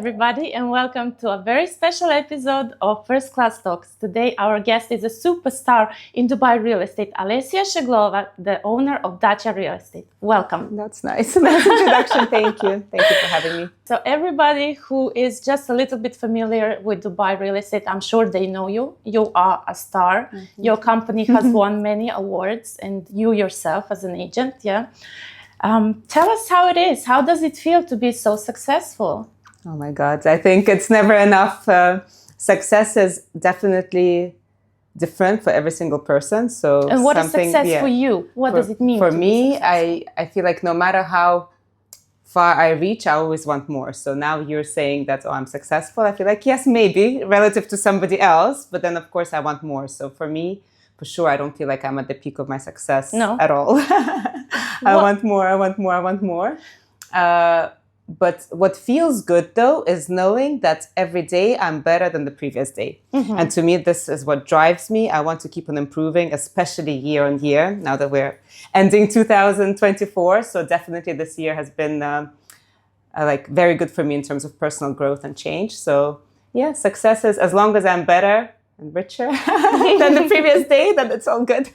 everybody, and welcome to a very special episode of First Class Talks. Today, our guest is a superstar in Dubai real estate, Alessia Sheglova, the owner of Dacha Real Estate. Welcome. That's nice. Nice introduction. Thank you. Thank you for having me. So everybody who is just a little bit familiar with Dubai real estate, I'm sure they know you. You are a star. Mm-hmm. Your company has won many awards, and you yourself as an agent, yeah. Tell us how it is. How does it feel to be so successful? Oh my God, I think it's never enough. Success is definitely different for every single person. So, and what is success for you? What does it mean? For me, I feel like no matter how far I reach, I always want more. So now you're saying that, oh, I'm successful. I feel like, yes, maybe relative to somebody else. But then, of course, I want more. So for me, for sure, I don't feel like I'm at the peak of my success at all. I want more. But what feels good, though, is knowing that every day I'm better than the previous day. Mm-hmm. And to me, this is what drives me. I want to keep on improving, especially year on year, now that we're ending 2024. So definitely this year has been very good for me in terms of personal growth and change. So yeah, success is as long as I'm better and richer than the previous day, then it's all good.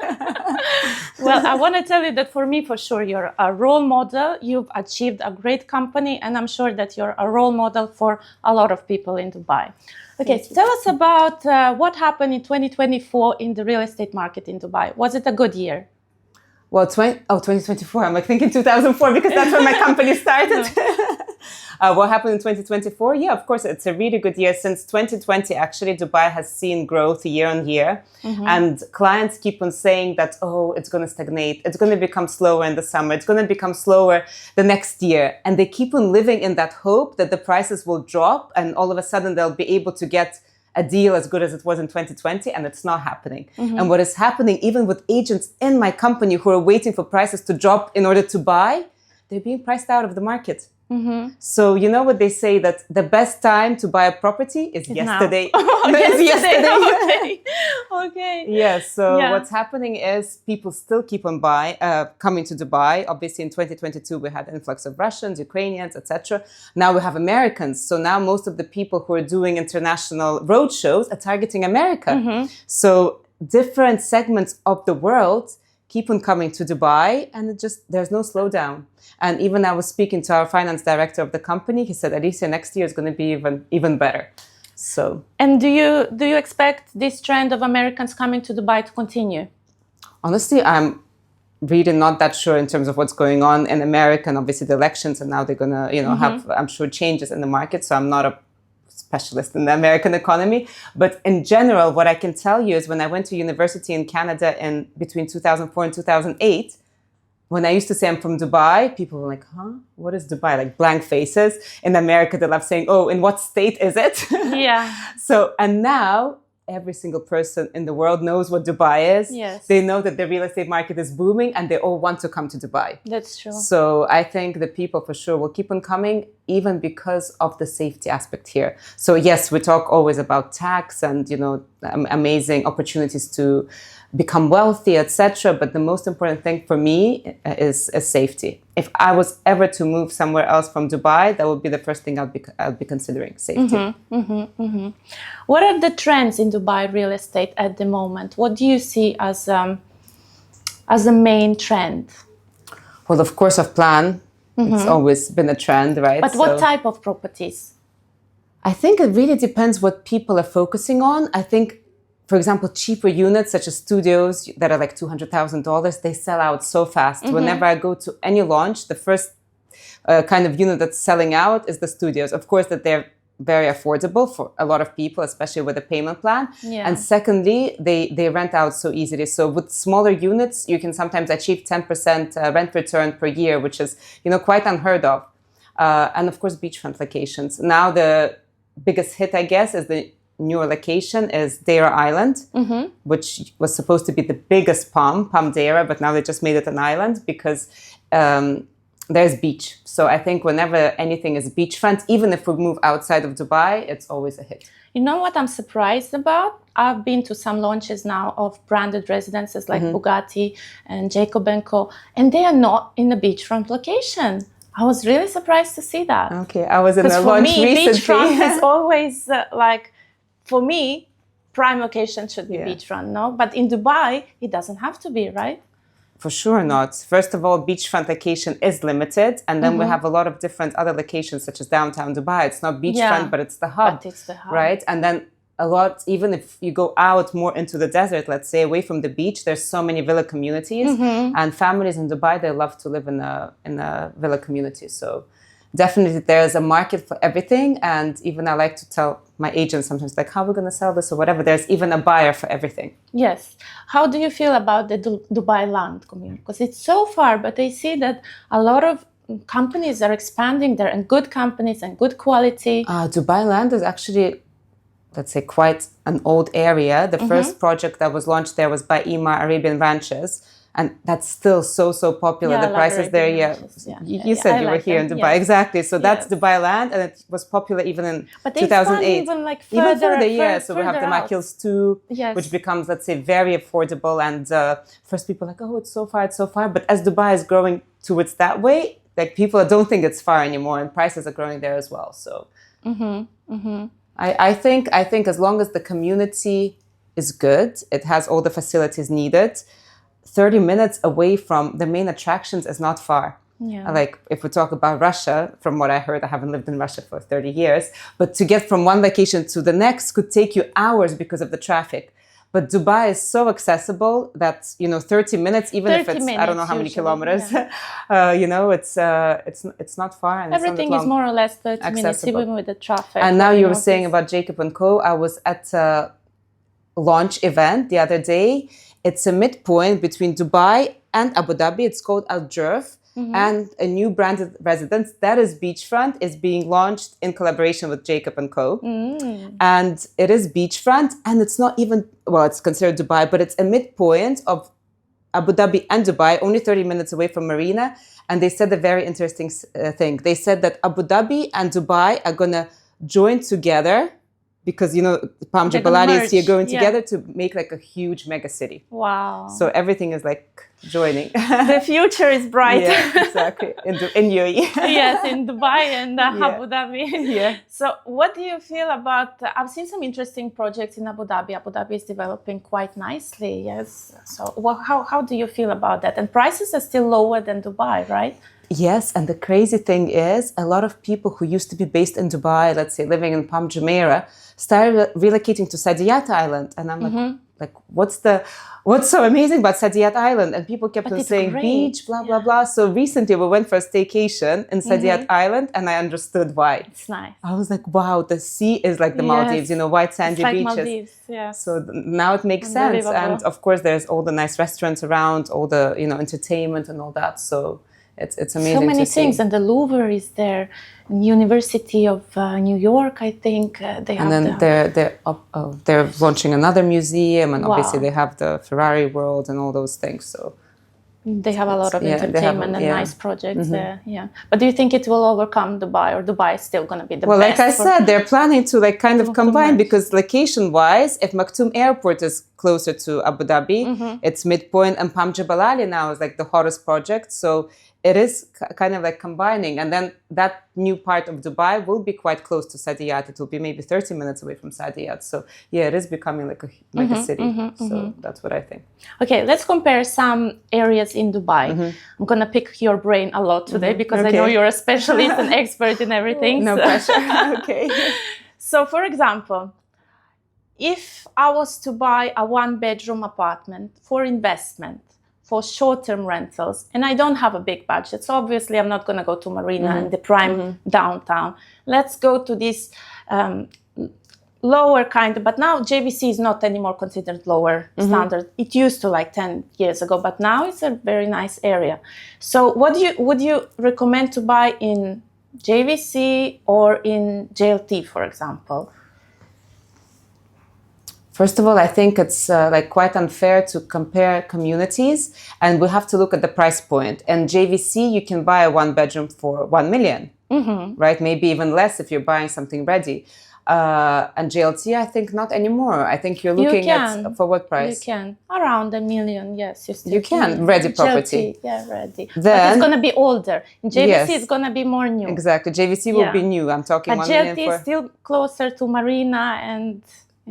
Well, I want to tell you that for me, for sure, you're a role model. You've achieved a great company, and I'm sure that you're a role model for a lot of people in Dubai. Okay, tell us about what happened in 2024 in the real estate market in Dubai. Was it a good year? Well, 2024. I'm thinking 2004 because that's when my company started. What happened in 2024? Yeah, of course, it's a really good year. Since 2020, actually, Dubai has seen growth year on year. Mm-hmm. And clients keep on saying that, oh, it's going to stagnate. It's going to become slower in the summer. It's going to become slower the next year. And they keep on living in that hope that the prices will drop and all of a sudden they'll be able to get a deal as good as it was in 2020, and it's not happening. Mm-hmm. And what is happening, even with agents in my company who are waiting for prices to drop in order to buy, they're being priced out of the market. Mm-hmm. So you know what they say, that the best time to buy a property is yesterday. Yesterday. Okay. Yes. So what's happening is people still keep on coming to Dubai. Obviously, in 2022 we had an influx of Russians, Ukrainians, etc. Now we have Americans. So now most of the people who are doing international road shows are targeting America. Mm-hmm. So different segments of the world keep on coming to Dubai, and there's no slowdown. And even I was speaking to our finance director of the company. He said, Alessia, next year is going to be even better. So. And do you expect this trend of Americans coming to Dubai to continue? Honestly, I'm really not that sure in terms of what's going on in America, and obviously the elections, and now they're going to, have, I'm sure, changes in the market. So I'm not a specialist in the American economy. But in general, what I can tell you is when I went to university in Canada in between 2004 and 2008, when I used to say I'm from Dubai, people were like, huh? What is Dubai? Like blank faces. In America, they love saying, oh, in what state is it? Yeah. So, and now every single person in the world knows what Dubai is. Yes. They know that the real estate market is booming and they all want to come to Dubai. That's true. So I think the people for sure will keep on coming, even because of the safety aspect here. So yes, we talk always about tax and, amazing opportunities to become wealthy, etc. But the most important thing for me is safety. If I was ever to move somewhere else from Dubai, that would be the first thing I'd be considering, safety. Mm-hmm, mm-hmm, mm-hmm. What are the trends in Dubai real estate at the moment? What do you see as a main trend? Well, of course, of plan. Mm-hmm. It's always been a trend, right? But what type of properties? I think it really depends what people are focusing on. I think, for example, cheaper units such as studios that are like $200,000, they sell out so fast. Mm-hmm. Whenever I go to any launch, the first kind of unit that's selling out is the studios. Of course, that they're very affordable for a lot of people, especially with a payment plan. Yeah. And secondly, they rent out so easily. So with smaller units, you can sometimes achieve 10% rent return per year, which is, quite unheard of. And of course, beachfront locations. Now the biggest hit, I guess, is the newer location is Dacha Island, mm-hmm. which was supposed to be the biggest Palm Dacha, but now they just made it an island because there's beach. So I think whenever anything is beachfront, even if we move outside of Dubai, it's always a hit. You know what I'm surprised about? I've been to some launches now of branded residences like mm-hmm. Bugatti and Jacob & Co. And they are not in a beachfront location. I was really surprised to see that. Okay, I was in a For launch me, recently. beachfront is always like, for me, prime location should be beachfront, no? But in Dubai, it doesn't have to be, right? For sure not. First of all, beachfront location is limited. And then we have a lot of different other locations, such as downtown Dubai. It's not beachfront, but it's the hub. But it's the hub. Right? And then a lot, even if you go out more into the desert, let's say, away from the beach, there's so many villa communities. And families in Dubai, they love to live in a villa community. So definitely there's a market for everything. And even I like to tell my agents sometimes, like, how are we going to sell this or whatever? There's even a buyer for everything. Yes. How do you feel about the Dubai land community? Because it's so far, but I see that a lot of companies are expanding there, and good companies and good quality. Dubai land is actually, let's say, quite an old area. The first project that was launched there was by Ima Arabian Ranches. And that's still so popular. The prices there, you said you were here in Dubai. Exactly. So that's Dubai land, and it was popular even in 2008. Even like So we have the Mac Hills 2, which becomes, let's say, very affordable. And first people are like, oh, it's so far. But as Dubai is growing towards that way, like people don't think it's far anymore, and prices are growing there as well. So I think as long as the community is good, it has all the facilities needed, 30 minutes away from the main attractions is not far. Yeah. Like if we talk about Russia, from what I heard, I haven't lived in Russia for 30 years, but to get from one location to the next could take you hours because of the traffic. But Dubai is so accessible that, 30 minutes, even if it's, I don't know how many kilometers, it's not far. And everything is more or less 30 minutes, even with the traffic. And now you were saying about Jacob & Co. I was at a launch event the other day. It's a midpoint between Dubai and Abu Dhabi. It's called Al Jurf. And a new branded residence that is beachfront is being launched in collaboration with Jacob & Co. And it is beachfront, and it's not even, it's considered Dubai, but it's a midpoint of Abu Dhabi and Dubai, only 30 minutes away from Marina. And they said a very interesting thing. They said that Abu Dhabi and Dubai are going to join together because, Palm Jubilati is here going together to make like a huge mega city. Wow. So everything is like joining. The future is bright. Yeah, exactly. In UAE. Yes, in Dubai and Abu Dhabi. Yeah. So what do you feel about, I've seen some interesting projects in Abu Dhabi. Abu Dhabi is developing quite nicely, yes. So how do you feel about that? And prices are still lower than Dubai, right? Yes, and the crazy thing is a lot of people who used to be based in Dubai, let's say living in Palm Jumeirah, started relocating to Saadiyat Island. And I'm like, what's so amazing about Saadiyat Island? And people kept on saying beach, blah, blah, blah. So recently we went for a staycation in Saadiyat Island, and I understood why. It's nice. I was like, wow, the sea is like the Maldives, white sandy it's like beaches. Maldives, yes. So now it makes sense. And of course, there's all the nice restaurants around, all the, entertainment and all that. So it's amazing. So many things, and the Louvre is there. University of New York, I think they have. And then they're launching another museum, and obviously they have the Ferrari World and all those things. So they have a lot of entertainment and nice projects there. Yeah, but do you think it will overcome Dubai, or Dubai is still going to be the best? Well, like I said, they're planning to kind of combine, because location-wise, if Maktoum Airport is closer to Abu Dhabi, it's midpoint, and Palm Jebel Ali now is like the hottest project. So it is kind of like combining. And then that new part of Dubai will be quite close to Saadiyat. It will be maybe 30 minutes away from Saadiyat. So yeah, it is becoming like a city. So that's what I think. Okay, let's compare some areas in Dubai. I'm going to pick your brain a lot today because I know you're a specialist and expert in everything. No pressure. Okay. So for example, if I was to buy a one-bedroom apartment for investment, for short-term rentals, and I don't have a big budget, so obviously I'm not going to go to Marina and the prime downtown. Let's go to this lower kind of, but now JVC is not anymore considered lower standard. It used to like 10 years ago, but now it's a very nice area. So would you recommend to buy in JVC or in JLT, for example? First of all, I think it's quite unfair to compare communities, and we have to look at the price point. And JVC, you can buy a one bedroom for 1 million, right? Maybe even less if you're buying something ready. And JLT, I think not anymore. I think you're looking at for what price? You can around $1 million. Yes, you can ready property. JLT, yeah, ready. Then, but it's gonna be older. In JVC, it's gonna be more new. Exactly, JVC will be new. I'm talking. But JLT is still closer to Marina and.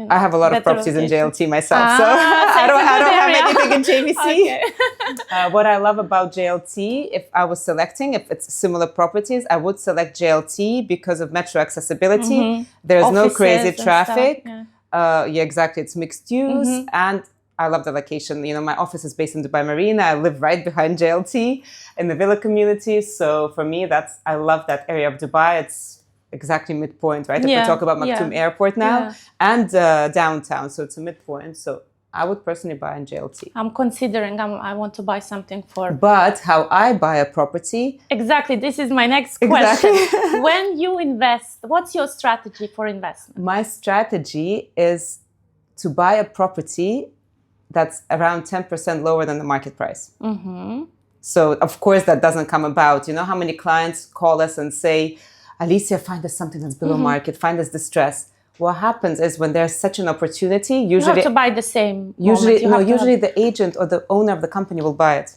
I have a lot of properties in JLT myself, so I don't have anything in JVC. What I love about JLT, if I was selecting, if it's similar properties, I would select JLT because of metro accessibility. There's no crazy traffic. Yeah, exactly. It's mixed use, and I love the location. You know, my office is based in Dubai Marina. I live right behind JLT in the villa community. So for me, I love that area of Dubai. It's exactly midpoint, right? If we talk about Maktoum Airport now and downtown, so it's a midpoint. So I would personally buy in JLT. I'm considering. I want to buy something for. But how I buy a property? Exactly. This is my next question. When you invest, what's your strategy for investment? My strategy is to buy a property that's around 10% lower than the market price. So of course that doesn't come about. You know how many clients call us and say, Alessia, find us something that's below market, find us distress. What happens is when there's such an opportunity, usually you have to buy the same. Usually the agent or the owner of the company will buy it.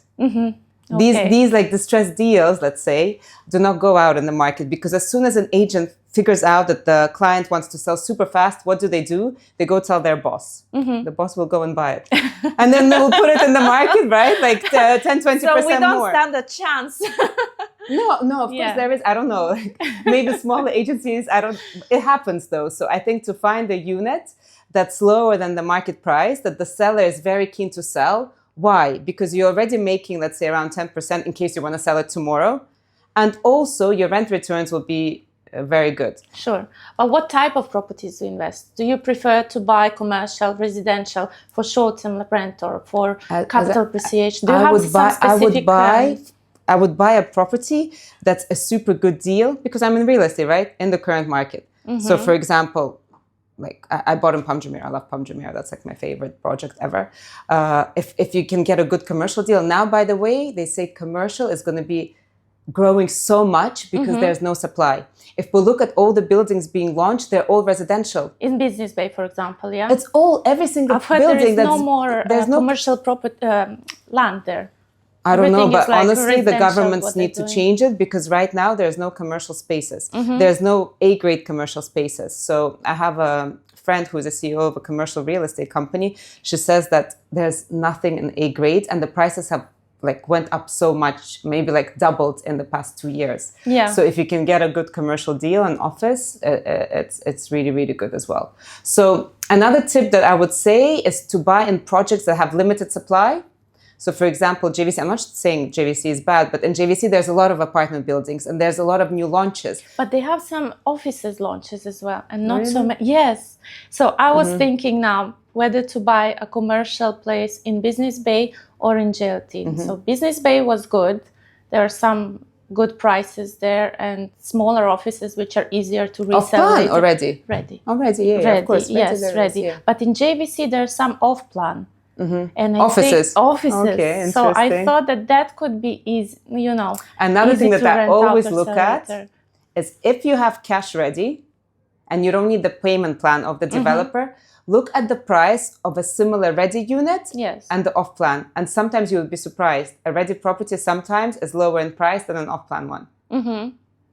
These like distressed deals, let's say, do not go out in the market because as soon as an agent figures out that the client wants to sell super fast, what do? They go tell their boss. The boss will go and buy it. And then they'll put it in the market, right? Like 10, 20% more. So we don't stand a chance. No, of course there is. I don't know. Like, maybe smaller agencies, it happens though. So I think to find a unit that's lower than the market price, that the seller is very keen to sell. Why? Because you're already making, let's say, around 10% in case you want to sell it tomorrow. And also your rent returns will be very good. Sure. But what type of properties do you invest? Do you prefer to buy commercial, residential, for short-term rent or for capital appreciation? Do you have some specific... I would buy a property that's a super good deal because I'm in real estate, right? In the current market. So for example, like I bought in Palm Jumeirah. I love Palm Jumeirah. That's like my favorite project ever. If you can get a good commercial deal. Now, by the way, they say commercial is going to be growing so much because there's no supply. If we look at all the buildings being launched, they're all residential. In Business Bay, for example, yeah? It's every single building. There's no more commercial property land there. I don't know, but honestly, the governments need to change it because right now there's no commercial spaces. There's no A-grade commercial spaces. So I have a friend who's a CEO of a commercial real estate company. She says that there's nothing in A-grade and the prices have went up so much, maybe doubled in the past 2 years. Yeah. So if you can get a good commercial deal in office, it's really, really good as well. So another tip that I would say is to buy in projects that have limited supply. So for example, JVC, I'm not saying JVC is bad, but in JVC, there's a lot of apartment buildings and there's a lot of new launches. But they have some offices launches as well and not so many. Yes. So I was thinking now whether to buy a commercial place in Business Bay or in JLT. So Business Bay was good. There are some good prices there and smaller offices which are easier to resell. Off-plan already? Ready. Already, yeah, ready, of course. Yes, ready. Yeah. But in JVC, there's some off-plan. And I offices. Okay, so I thought that could be easy, Another thing that I always look at is if you have cash ready and you don't need the payment plan of the developer, look at the price of a similar ready unit and the off-plan. And sometimes you will be surprised. A ready property sometimes is lower in price than an off-plan one.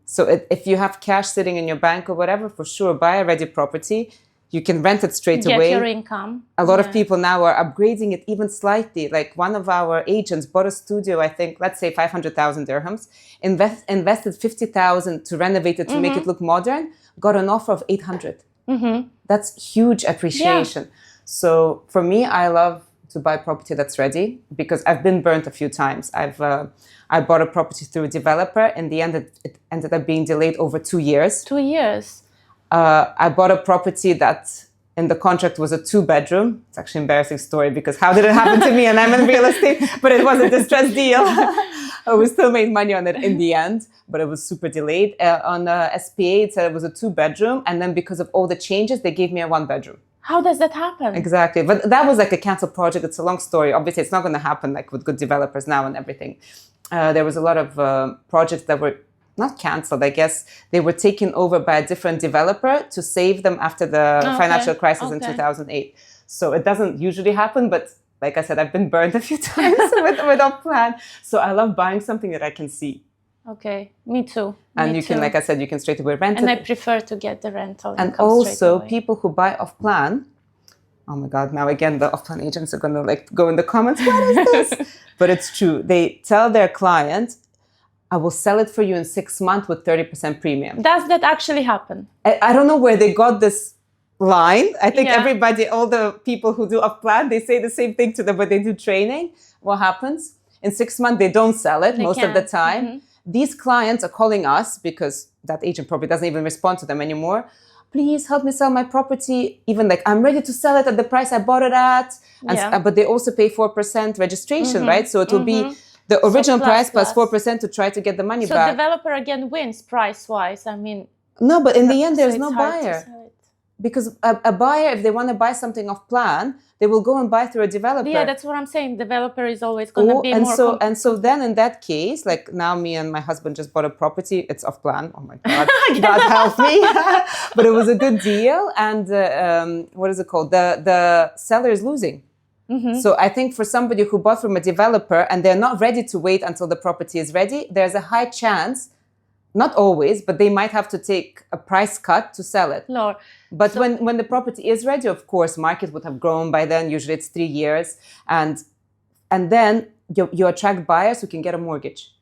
So if you have cash sitting in your bank or whatever, for sure, buy a ready property. You can rent it straight away. Get your income. A lot of people now are upgrading it even slightly. Like one of our agents bought a studio, I think, let's say 500,000 dirhams, invested 50,000 to renovate it, to make it look modern, got an offer of 800. That's huge appreciation. Yeah. So for me, I love to buy property that's ready because I've been burnt a few times. I bought a property through a developer. In the end, it ended up being delayed over 2 years. 2 years. I bought a property that in the contract was a 2-bedroom. It's actually an embarrassing story because how did it happen to me and I'm in real estate, but it was a distressed deal. We still made money on it in the end, but it was super delayed. On SPA, it said it was a 2-bedroom. And then because of all the changes, they gave me a 1-bedroom. How does that happen? Exactly. But that was like a cancelled project. It's a long story. Obviously, it's not going to happen with good developers now and everything. There was a lot of projects that were not canceled, I guess they were taken over by a different developer to save them after the financial crisis in 2008. So it doesn't usually happen, but like I said, I've been burned a few times with off plan. So I love buying something that I can see. Okay, me too. And you can, like I said, you can straight away rent it. And I prefer to get the rental. And also people who buy off plan, oh my God, now again, the off plan agents are going to like go in the comments, what is this? But it's true. They tell their client, I will sell it for you in 6 months with 30% premium. Does that actually happen? I don't know where they got this line. I think everybody, all the people who do off plan, they say the same thing to them when they do training. What happens? In 6 months, they don't sell it most of the time. These clients are calling us because that agent probably doesn't even respond to them anymore. Please help me sell my property. Even like, I'm ready to sell it at the price I bought it at. And, but they also pay 4% registration, right? So it will be the original price plus 4% to try to get the money back. So developer again wins price-wise. I mean... No, but in the end, there's no buyer. Because a buyer, if they want to buy something off plan, they will go and buy through a developer. Yeah, that's what I'm saying. Developer is always going to be and so then in that case, like now me and my husband just bought a property. It's off plan. Oh my God, God help me. But it was a good deal. And what is it called? The seller is losing. So I think for somebody who bought from a developer and they're not ready to wait until the property is ready, there's a high chance, not always, but they might have to take a price cut to sell it. Lord. But when the property is ready, of course, market would have grown by then. Usually it's 3 years. And then you attract buyers who can get a mortgage.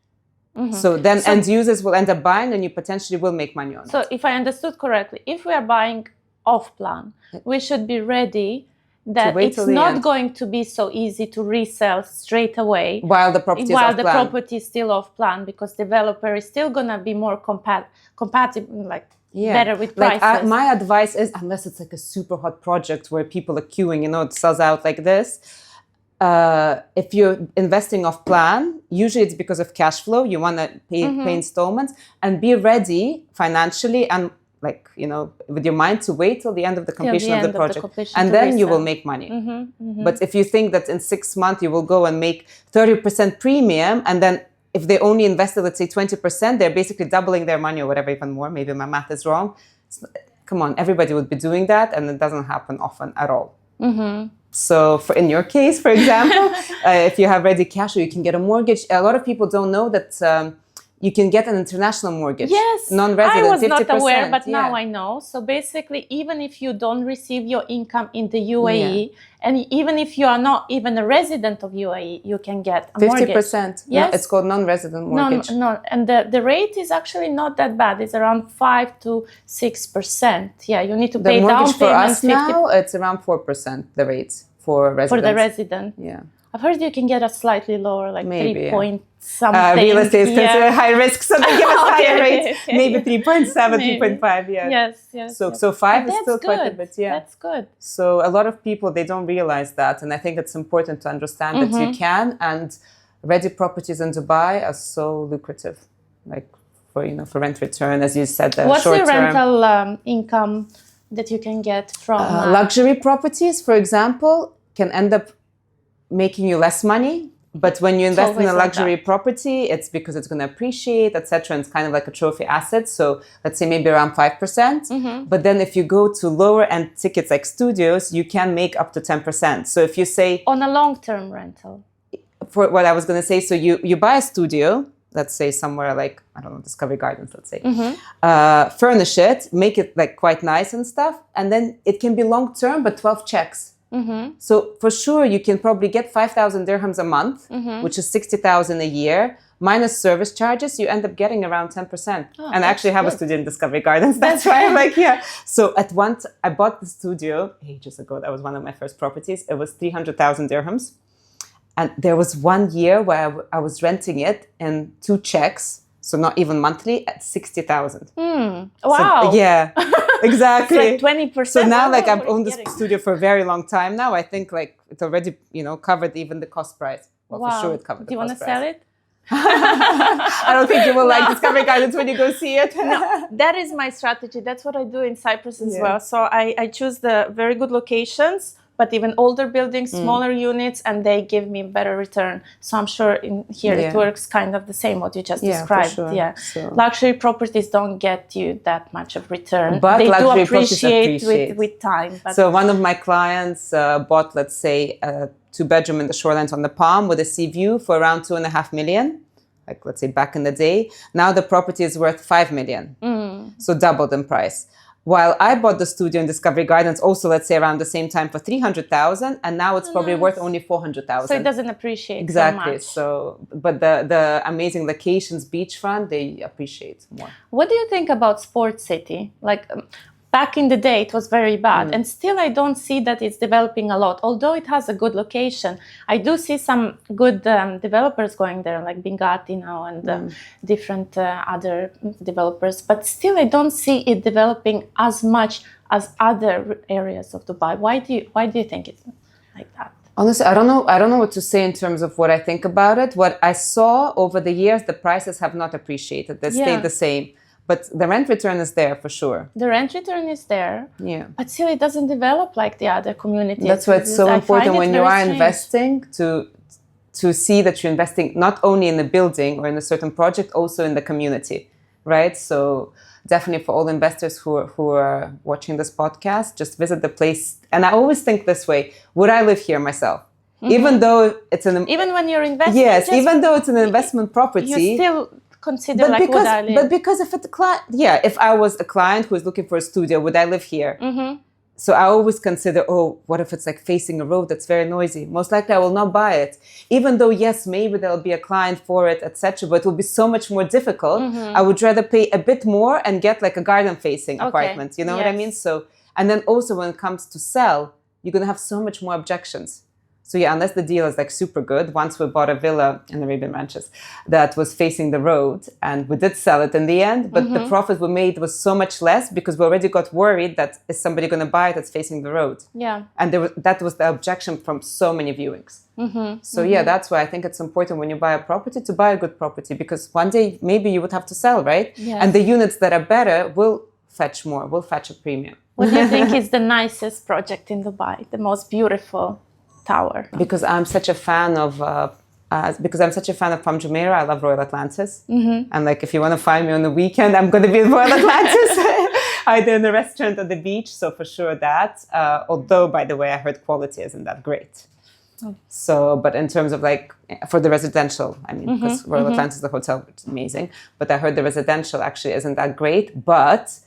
So then end users will end up buying and you potentially will make money on it. So if I understood correctly, if we are buying off plan, we should be ready that it's not going to be so easy to resell straight away while the property is still off plan, because developer is still going to be more compatible, like better with prices. My advice is, unless it's like a super hot project where people are queuing, it sells out like this. If you're investing off plan, usually it's because of cash flow. You want to pay installments and be ready financially and with your mind to wait till the end of the completion of the project. And then you will make money. But if you think that in 6 months you will go and make 30% premium, and then if they only invested, let's say 20%, they're basically doubling their money or whatever, even more. Maybe my math is wrong. Come on, everybody would be doing that, and it doesn't happen often at all. So in your case, for example, if you have ready cash or you can get a mortgage, a lot of people don't know that you can get an international mortgage. Yes, non-resident, I was 50%, not aware, but now I know. So basically, even if you don't receive your income in the UAE, and even if you are not even a resident of UAE, you can get a 50%. mortgage. 50%. Yes. No, it's called non-resident mortgage. No, and the rate is actually not that bad. It's around 5 to 6%. Yeah, you need to pay down payment. The mortgage for us now, it's around 4%, the rates for residents. For the resident. Yeah. I've heard you can get a slightly lower, like 3 point something. Real estate is considered high risk, so they give us higher rates. Maybe 3.7, 3.5, Yes. So 5 is still quite a bit, That's good. So a lot of people, they don't realize that. And I think it's important to understand that you can. And ready properties in Dubai are so lucrative, like for rent return, as you said, the What's short the term. rental income that you can get from? Luxury properties, for example, can end up making you less money, but when you invest in a luxury property, it's because it's going to appreciate, etc. And it's kind of like a trophy asset. So let's say maybe around 5%. But then if you go to lower end tickets like studios, you can make up to 10%. So if you say on a long-term rental, for what I was going to say, so you buy a studio, let's say somewhere like, I don't know, Discovery Gardens, let's say, furnish it, make it like quite nice and stuff. And then it can be long-term, but 12 checks. So for sure, you can probably get 5,000 dirhams a month, which is 60,000 a year, minus service charges. You end up getting around 10%. And I actually have a studio in Discovery Gardens. That's why I'm like, So at once, I bought the studio ages ago. That was one of my first properties. It was 300,000 dirhams. And there was 1 year where I was renting it in 2 checks. So not even monthly, at 60,000. Wow. So, yeah, exactly. It's like 20%. So now, like, I've owned this studio for a very long time now. I think, like, it already, covered even the cost price. Well, for sure it covered the cost price. Do you want to sell it? I don't think you will like Discovery Gardens when you go see it. No, that is my strategy. That's what I do in Cyprus as well. So I choose the very good locations but even older buildings, smaller units, and they give me better return. So I'm sure in here it works kind of the same what you just described. For sure. Yeah, So. luxury properties don't get you that much of return, but they do luxury appreciate with time. But so one of my clients bought, let's say, a 2-bedroom in the shorelines on the Palm with a sea view for around 2.5 million. Like, let's say back in the day. Now the property is worth 5 million. So doubled in price. While I bought the studio in Discovery Gardens also, let's say around the same time for 300,000, and now it's probably worth only 400,000. So it doesn't appreciate exactly. So much. But the amazing locations, beachfront, they appreciate more. What do you think about Sports City? Like back in the day, it was very bad, and still I don't see that it's developing a lot. Although it has a good location, I do see some good developers going there, like Bingati now and different other developers. But still, I don't see it developing as much as other areas of Dubai. Why do you think it's like that? Honestly, I don't know what to say in terms of what I think about it. What I saw over the years, the prices have not appreciated. They stayed the same. But the rent return is there for sure. The rent return is there. Yeah. But still, it doesn't develop like the other communities. That's why it's so important when you are investing to see that you're investing not only in the building or in a certain project, also in the community, right? So definitely for all investors who are watching this podcast, just visit the place. And I always think this way: would I live here myself? Even though it's even when you're investing. Yes, even though it's an investment property, you still consider like would I live? But because if it's a client, if I was a client who is looking for a studio, would I live here? So I always consider, what if it's like facing a road that's very noisy? Most likely I will not buy it. Even though, yes, maybe there'll be a client for it, etc. But it will be so much more difficult. I would rather pay a bit more and get like a garden-facing apartment. You know what I mean? So, and then also when it comes to sell, you're going to have so much more objections. So yeah, unless the deal is like super good. Once we bought a villa in Arabian Ranches that was facing the road, and we did sell it in the end, but the profit we made was so much less because we already got worried that is somebody going to buy it that's facing the road? Yeah. And that was the objection from so many viewings. So yeah, that's why I think it's important when you buy a property to buy a good property, because one day maybe you would have to sell, right? Yes. And the units that are better will fetch more, will fetch a premium. What do you think is the nicest project in Dubai, the most beautiful tower? Because I'm such a fan of Palm Jumeirah, I love Royal Atlantis. And like, if you want to find me on the weekend, I'm going to be in Royal Atlantis, either in a restaurant or the beach. So for sure that. Although, by the way, I heard quality isn't that great. So, but in terms of like, for the residential, I mean, because Royal Atlantis, the hotel, which is amazing. But I heard the residential actually isn't that great. But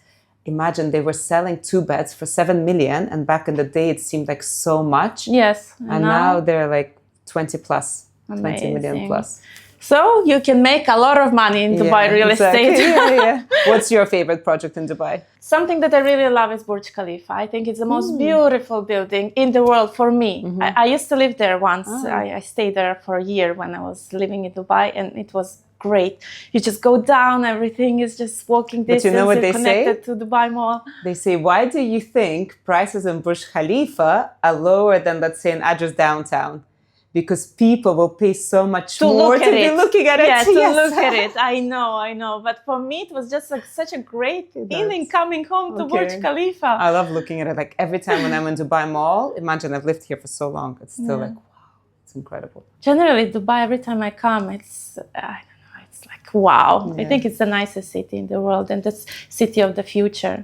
imagine they were selling 2 beds for 7 million, and back in the day it seemed like so much. Yes. And now they're like 20 plus, amazing. 20 million plus. So you can make a lot of money in Dubai real estate. What's your favorite project in Dubai? Something that I really love is Burj Khalifa. I think it's the most beautiful building in the world for me. I used to live there once. I stayed there for a year when I was living in Dubai, and it was great. You just go down, everything is just walking distance. But you know what they connected to Dubai Mall. They say, why do you think prices in Burj Khalifa are lower than, let's say, in Address downtown? Because people will pay so much more to be looking at it. Yeah, to look at it. I know. But for me, it was just like such a great feeling coming home to Burj Khalifa. I love looking at it. Like every time when I'm in Dubai Mall, imagine I've lived here for so long. It's still like, wow, it's incredible. Generally, Dubai, every time I come, it's like, wow. I think it's the nicest city in the world, and the city of the future.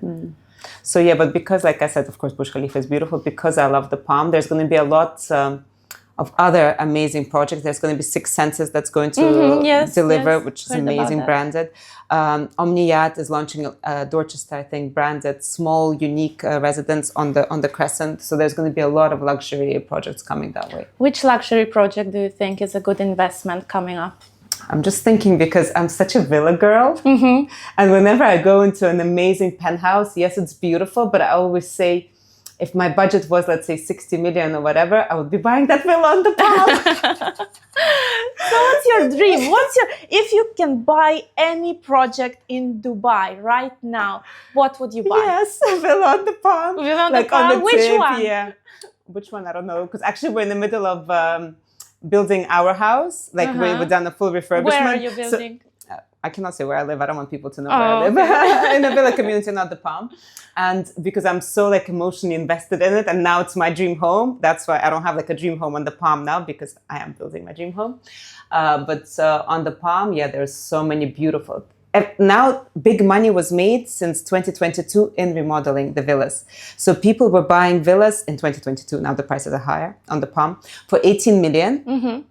So yeah, but because, like I said, of course, Burj Khalifa is beautiful. Because I love the Palm, there's going to be a lot of other amazing projects. There's going to be 6 Senses that's going to deliver, which is amazing, branded. Omniyat is launching Dorchester, I think, branded small, unique residence on the Crescent. So there's going to be a lot of luxury projects coming that way. Which luxury project do you think is a good investment coming up? I'm just thinking, because I'm such a villa girl. And whenever I go into an amazing penthouse, yes, it's beautiful, but I always say, if my budget was, let's say, 60 million or whatever, I would be buying that villa on the Palm. So what's your dream? If you can buy any project in Dubai right now, what would you buy? Yes, a villa on the Palm. Villa on the Palm? Which one? Yeah. Which one? I don't know. Because actually we're in the middle of building our house. Like we've done a full refurbishment. Where are you building? I cannot say where I live. I don't want people to know where I live. In a villa community, not the Palm. And because I'm so like emotionally invested in it, and now it's my dream home. That's why I don't have like a dream home on the Palm now, because I am building my dream home. But on the Palm, there's so many beautiful. Now, big money was made since 2022 in remodeling the villas. So people were buying villas in 2022. Now the prices are higher on the Palm for 18 million,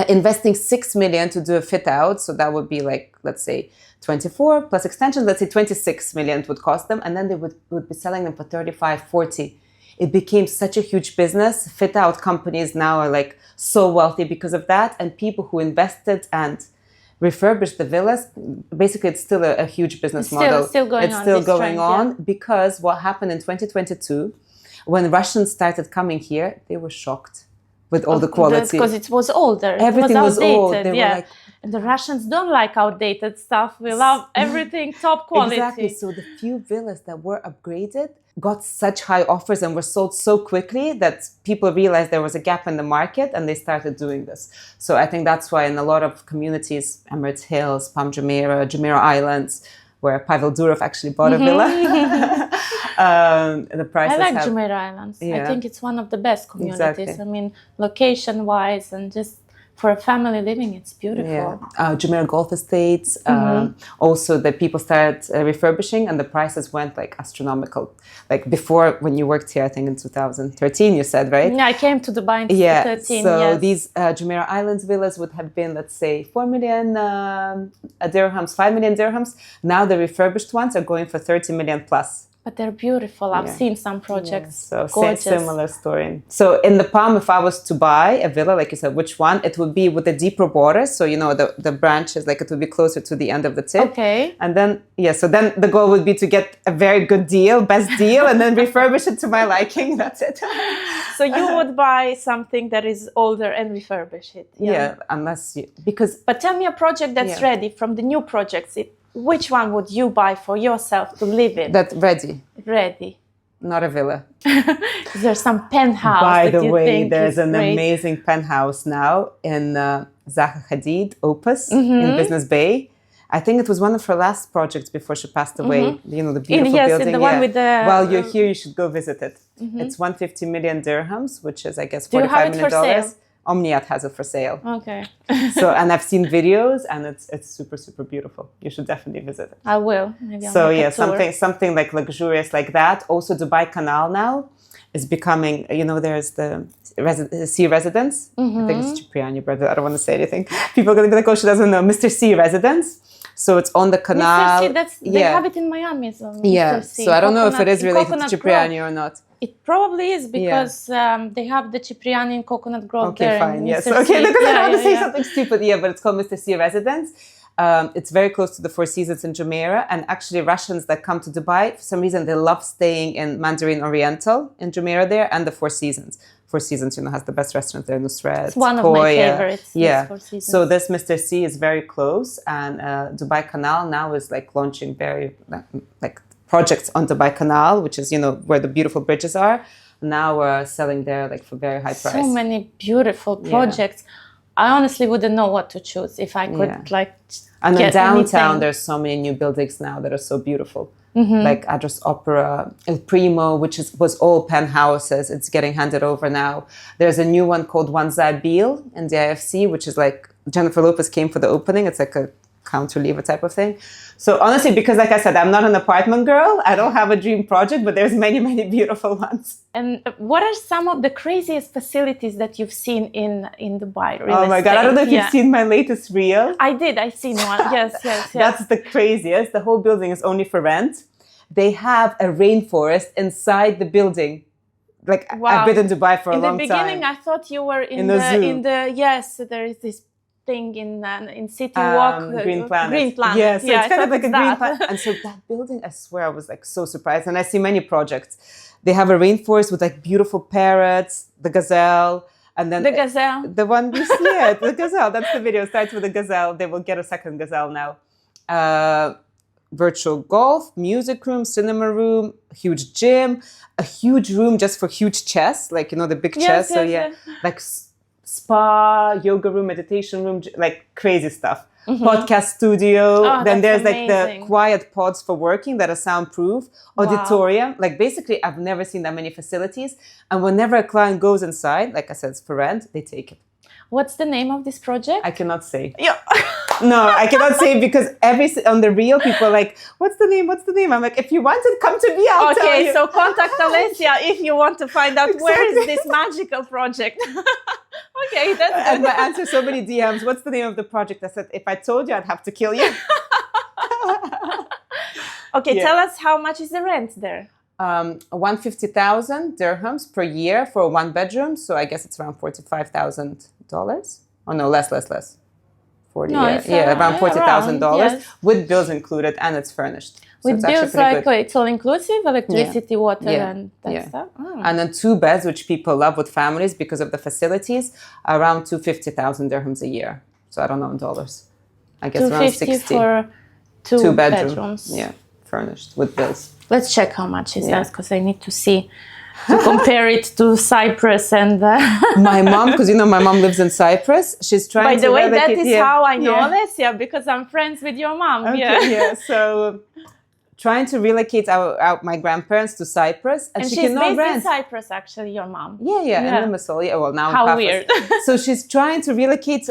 investing 6 million to do a fit out. So that would be like, let's say 24 plus extensions, let's say 26 million it would cost them. And then they would be selling them for 35, 40. It became such a huge business. Fit out companies now are like so wealthy because of that. And people who invested and refurbished the villas, basically it's still a huge business model. It's still going on because what happened in 2022, when Russians started coming here, they were shocked with all the quality. Because it was older. Everything was old. They were like, and the Russians don't like outdated stuff. We love everything top quality. Exactly. So the few villas that were upgraded got such high offers and were sold so quickly that people realized there was a gap in the market and they started doing this. So I think that's why in a lot of communities, Emirates Hills, Palm Jumeirah, Jumeirah Islands, where Pavel Durov actually bought a villa, the prices I like Jumeirah Islands. Yeah. I think it's one of the best communities. Exactly. I mean, location-wise and just for a family living, it's beautiful. Yeah. Jumeirah Golf Estates. Also, the people started refurbishing, and the prices went like astronomical. Like before, when you worked here, I think in 2013, you said, right? Yeah, I came to Dubai in 2013. So these Jumeirah Islands villas would have been, let's say, 4 million dirhams, 5 million dirhams. Now the refurbished ones are going for 30 million plus. But they're beautiful. I've seen some projects. So gorgeous. Similar story. So in the Palm, if I was to buy a villa, like you said, which one? It would be with the deeper waters. So, you know, the branches, like it would be closer to the end of the tip. Okay. And then, so then the goal would be to get a very good deal, best deal, and then refurbish it to my liking. That's it. So you would buy something that is older and refurbish it. Unless you, because... But tell me a project that's ready from the new projects. Which one would you buy for yourself to live in? That's ready. Ready. Not a villa. Is there some penthouse? By the way, there's an amazing penthouse now in Zaha Hadid, Opus, in Business Bay. I think it was one of her last projects before she passed away. You know, the beautiful building. The one with the... While you're here, you should go visit it. It's 150 million dirhams, which is, I guess, $45 million. Do you have it for sale? Omniat has it for sale. Okay. And I've seen videos, and it's super, super beautiful. You should definitely visit it. I will. Maybe I'll make a tour. something like luxurious like that. Also, Dubai Canal now is becoming, you know, there's the Sea Residence. I think it's Cipriani, but I don't want to say anything. People are going to be like, oh, she doesn't know. Mr. Sea Residence. So it's on the canal. Mr. C, they have it in Miami. So Mr. C. So I don't know if it is related to Cipriani or not. It probably is because they have the Cipriani in Coconut Grove there. Okay, fine. Yes. Mr. Okay, C. because I don't want to say something stupid. Yeah, but it's called Mr. C Residence. It's very close to the Four Seasons in Jumeirah. And actually, Russians that come to Dubai, for some reason, they love staying in Mandarin Oriental in Jumeirah there and the Four Seasons. Four Seasons, you know, has the best restaurant there, Nusret. It's one of my favorites. Four Seasons. So this Mr. C is very close. And Dubai Canal now is like launching very, like projects on Dubai Canal, which is, you know, where the beautiful bridges are. Now we're selling there like for very high price. So many beautiful projects. I honestly wouldn't know what to choose if I could and in downtown, anything. There's so many new buildings now that are so beautiful. Like Address Opera, El Primo, which was all penthouses. It's getting handed over now. There's a new one called One Zabil in the IFC, which is like Jennifer Lopez came for the opening. It's like a counter lever type of thing. So honestly, because like I said, I'm not an apartment girl. I don't have a dream project, but there's many, many beautiful ones. And what are some of the craziest facilities that you've seen in Dubai? Oh my God, I don't know if you've seen my latest reel. I've seen one. Yes. That's the craziest. The whole building is only for rent. They have a rainforest inside the building. Like I've been in Dubai for a long time. In the beginning, I thought you were in the yes, there is this thing in City Walk. Green Planet. Green Planet. Yeah, so it's kind of like a green planet. that. And so that building, I swear, I was like so surprised. And I see many projects. They have a rainforest with like beautiful parrots, the gazelle. And then the gazelle. The one you see it, the gazelle. That's the video. It starts with a gazelle. They will get a second gazelle now. Virtual golf, music room, cinema room, huge gym, a huge room just for huge chess, like, you know, the big chess. Like spa, yoga room, meditation room, like crazy stuff. podcast studio. Oh, Then that's there's like the amazing. quiet pods for working that are soundproof. Auditorium. Like basically, I've never seen that many facilities. And whenever a client goes inside, like I said, it's for rent, they take it. What's the name of this project? I cannot say. Yeah. No, I cannot say because on the real people are like, what's the name? What's the name? I'm like, if you want it, come to me. I'll tell you. Okay, so contact Alessia if you want to find out where is this magical project. Okay, that's And I answer so many DMs. What's the name of the project? I said, if I told you, I'd have to kill you. Okay, tell us how much is the rent there? 150,000 dirhams per year for a 1 bedroom. So I guess it's around $45,000. Oh no, less. 40, No, around $40,000 yes. with bills included, and it's furnished. So With it's actually bills pretty like good. it's all inclusive, electricity, water, Yeah. and that Yeah. stuff. Oh. And then 2 beds, which people love with families because of the facilities, around 250,000 dirhams a year. So I don't know in dollars. I guess around 250 60. for two 2 bedrooms. Yeah, furnished with bills. Let's check how much is that because I need to see to compare it to Cyprus and. My mom, because my mom lives in Cyprus, she's trying By to the way, that relocate- is how I know Yeah. Alessia because I'm friends with your mom. Okay, Yeah. So trying to relocate my grandparents to Cyprus, and she she's cannot based in rent. Cyprus, actually, your mom. Yeah, in Limassol. Yeah, well, now in How Paphos. weird. So she's trying to relocate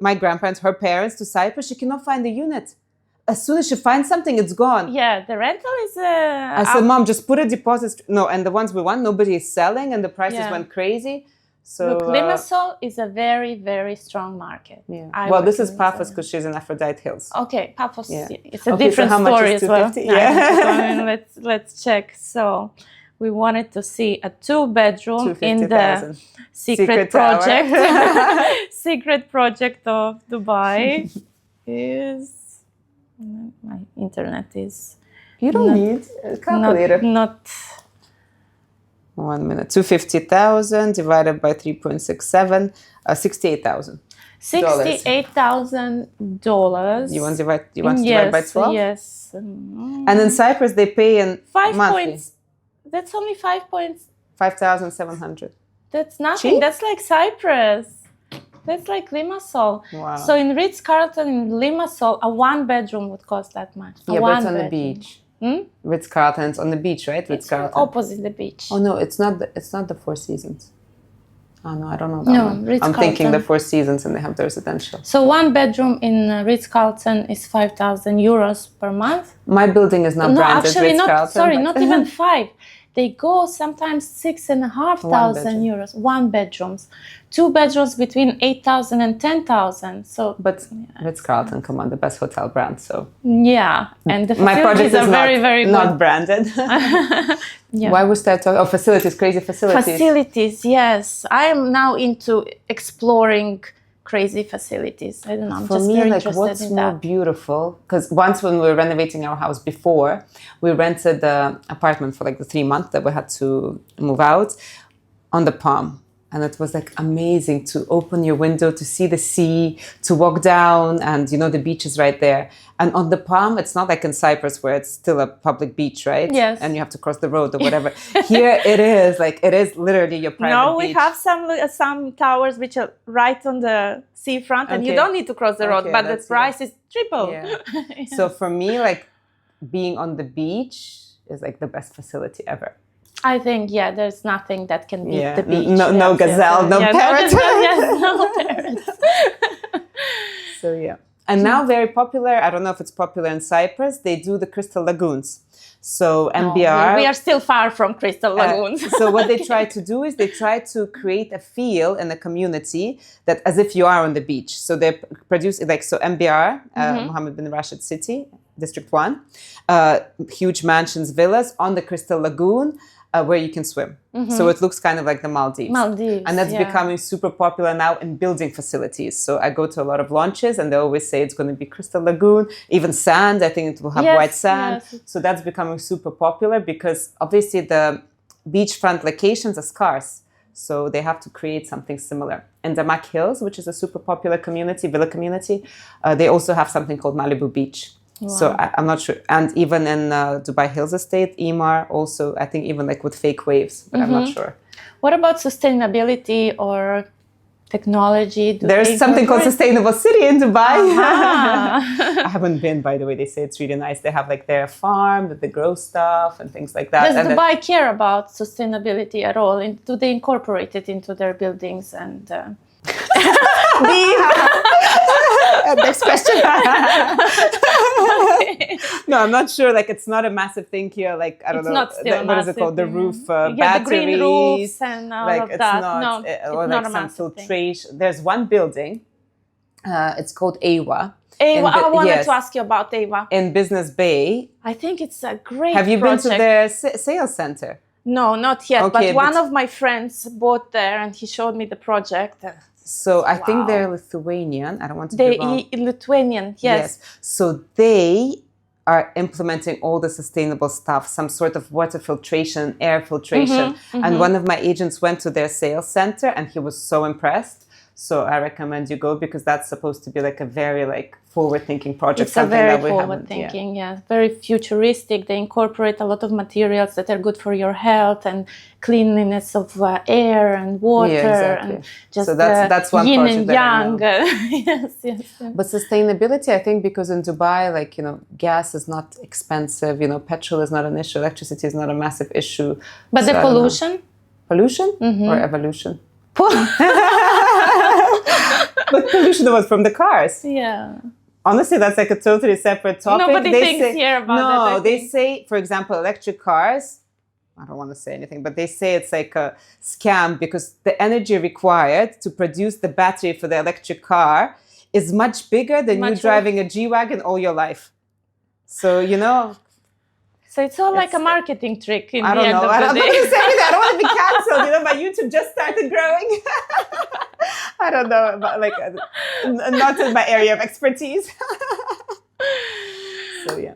my grandparents, her parents, to Cyprus. She cannot find a unit. As soon as she finds something, it's gone. Yeah, the rental is. I said, Mom, just put a deposit. No, and the ones we want, nobody is selling, and the prices Yeah. went crazy. So Look, Limassol is a very, very strong market. yeah. Well, this is Paphos. Paphos because she's in Aphrodite Hills. Okay, Paphos. Yeah. It's a Okay, so different how much story is as well. 250? No, Yeah. I mean, let's check. So, we wanted to see a 2-bedroom in the 250,000. secret tower. project. Secret project of Dubai is. My internet is You don't need a calculator. not 1 minute. 250,000 divided by 3.67, 68,000. $68,000. You want to divide by 12? Yes. And in Cyprus, they pay in 5 monthly. points. That's only 5 points. 5,700. That's nothing. Cheap? That's like Cyprus. That's like Limassol. Wow. So in Ritz-Carlton in Limassol, a 1-bedroom would cost that much. Yeah, but it's on the beach. Hmm? Ritz-Carlton, it's on the beach, right? It's Ritz-Carlton. opposite the beach. Oh no, it's not the Four Seasons. Oh no, I don't know that No, one. I'm Ritz-Carlton. thinking the Four Seasons and they have the residential. So 1-bedroom in Ritz-Carlton is 5,000 euros per month. My building is not No, branded actually not. Ritz-Carlton. Sorry, but- not even 5. They go sometimes 6,500 bedroom. euros. 1-bedrooms, 2 bedrooms between 8,000 and 10,000. So But Ritz-Carlton, come on, the best hotel brand. So yeah, and the my project facilities is are very, very good. not branded. Yeah. Why was that talking? Oh, facilities, crazy facilities. Facilities, yes. I am now into exploring crazy facilities. I don't know. I'm For just me, very like, interested what's in more that. beautiful? Because once when we were renovating our house before, we rented the apartment for like the 3 months that we had to move out on the Palm. And it was like amazing to open your window, to see the sea, to walk down, and the beach is right there. And on the Palm, it's not like in Cyprus where it's still a public beach, right? Yes. And you have to cross the road or whatever. Here it is literally your private No, we beach. have some towers which are right on the seafront, and you Okay. don't need to cross the road, Okay, but the that's- price is triple. Yeah. So for me, like being on the beach is like the best facility ever. I think, there's nothing that can beat the beach. No Yes, gazelle, yes, no yes. parrot. Yes, no parrots. So yeah. And now very popular, I don't know if it's popular in Cyprus, they do the crystal lagoons. So MBR. We are still far from crystal lagoons. So what they try to do is they try to create a feel in the community that as if you are on the beach. So they produce MBR, Mohammed bin Rashid City, District 1, huge mansions, villas on the crystal lagoon. Where you can swim. So it looks kind of like the Maldives. And that's becoming super popular now in building facilities. So I go to a lot of launches and they always say it's going to be crystal lagoon, even sand. I think it will have white sand. Yes. So that's becoming super popular because obviously the beachfront locations are scarce. So they have to create something similar. In Dacha Hills, which is a super popular community, villa community, they also have something called Malibu Beach. Wow. So I'm not sure. And even in Dubai Hills Estate, Emaar also, I think even like with fake waves, but I'm not sure. What about sustainability or technology? There's something called Sustainable City in Dubai. Uh-huh. I haven't been, by the way. They say it's really nice. They have like their farm that they grow stuff and things like that. Does and Dubai care about sustainability at all? Do they incorporate it into their buildings? And next question. No, I'm not sure. Like, it's not a massive thing here. Like, I don't know. Not still what is it called? The roof batteries. The green roofs and all like, of it's that. not, No, it's or not like a some massive thing. filtration. There's one building. It's called AWA. Ava, I wanted to ask you about Ava. In Business Bay. I think it's a great Have you project. been to their sales center? No, not yet. Okay, but one of my friends bought there and he showed me the project. So I think they're Lithuanian. I don't want to be wrong. Lithuanian, yes. So they are implementing all the sustainable stuff, some sort of water filtration, air filtration. And one of my agents went to their sales center and he was so impressed. So I recommend you go because that's supposed to be like a very like forward-thinking project. It's a very forward-thinking, very futuristic. They incorporate a lot of materials that are good for your health and cleanliness of air and water and just so that's one yin project and that yang. Yes. But sustainability, I think, because in Dubai, like, you know, gas is not expensive, you know, petrol is not an issue, electricity is not a massive issue. But the pollution? Pollution or evolution? But pollution was from the cars. Yeah. Honestly, that's like a totally separate topic. Nobody thinks here about that. No, they say, for example, electric cars, I don't want to say anything, but they say it's like a scam because the energy required to produce the battery for the electric car is much bigger than you driving a G-Wagon all your life. So, you know... So it's all like a marketing trick in the end of the day. I don't want to say anything. I don't want to be cancelled. You know, my YouTube just started growing. I don't know, but like not in my area of expertise. So yeah.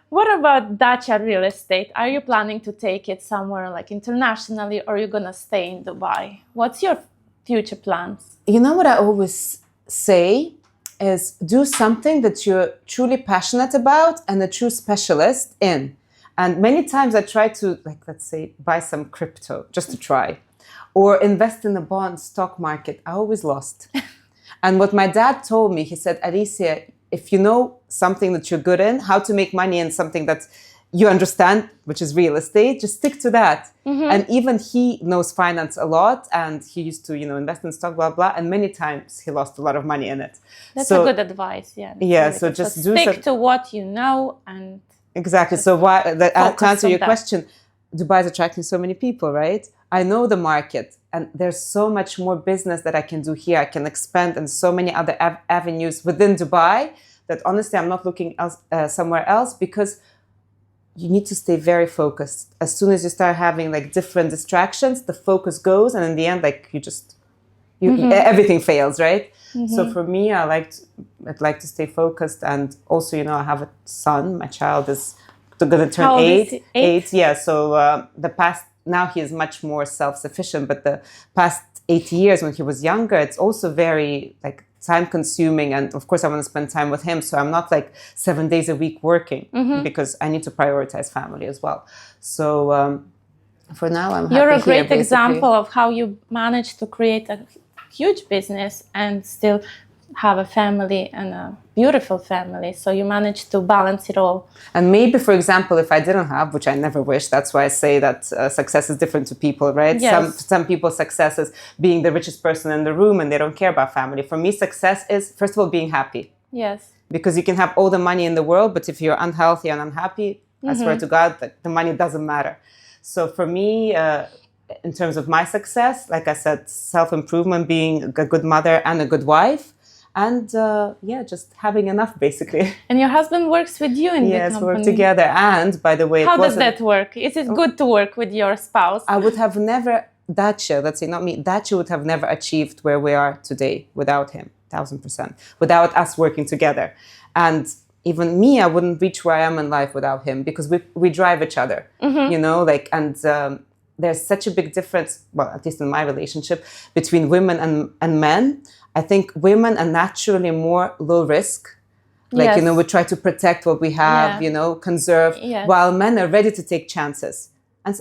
What about Dacha real estate? Are you planning to take it somewhere like internationally, or are you gonna stay in Dubai? What's your future plans? You know what I always say is do something that you're truly passionate about and a true specialist in. And many times I try to, like, let's say, buy some crypto just to try, or invest in a bond stock market. I always lost. And what my dad told me, he said, Alessia, if you know something that you're good in, how to make money in something that you understand, which is real estate, just stick to that. And even he knows finance a lot, and he used to, you know, invest in stock, blah, blah. And many times he lost a lot of money in it. That's a good advice, yeah. Yeah, so just do stick to what you know and... Exactly. So to answer your question, Dubai is attracting so many people, right? I know the market and there's so much more business that I can do here. I can expand in so many other avenues within Dubai that honestly, I'm not looking somewhere else because you need to stay very focused. As soon as you start having like different distractions, the focus goes and in the end, like everything fails, right? So for me, I'd like to stay focused, and also, you know, I have a son. My child is going to turn 8. 8, yeah. So now he is much more self-sufficient. But the past 8 years, when he was younger, it's also very like time-consuming, and of course, I want to spend time with him. So I'm not like 7 days a week working because I need to prioritize family as well. So for now, I'm happy. You're a great example of how you managed to create a huge business and still have a family and a beautiful family. So you managed to balance it all. And maybe, for example, if I didn't have, which I never wish, that's why I say that success is different to people, right? Yes. Some people's success is being the richest person in the room and they don't care about family. For me, success is, first of all, being happy. Yes. Because you can have all the money in the world, but if you're unhealthy and unhappy, I swear to God, that the money doesn't matter. So for me, in terms of my success, like I said, self-improvement, being a good mother and a good wife, and just having enough, basically. And your husband works with you in the company? Yes, we work together. And by the way, how does that work? Is it good to work with your spouse? I would have never, Dacha, let's say not me, Dacha would have never achieved where we are today without him, 1000%, without us working together. And even me, I wouldn't reach where I am in life without him, because we drive each other, you know, like, and there's such a big difference, well, at least in my relationship, between women and men. I think women are naturally more low risk. Like, you know, we try to protect what we have, you know, conserve, while men are ready to take chances.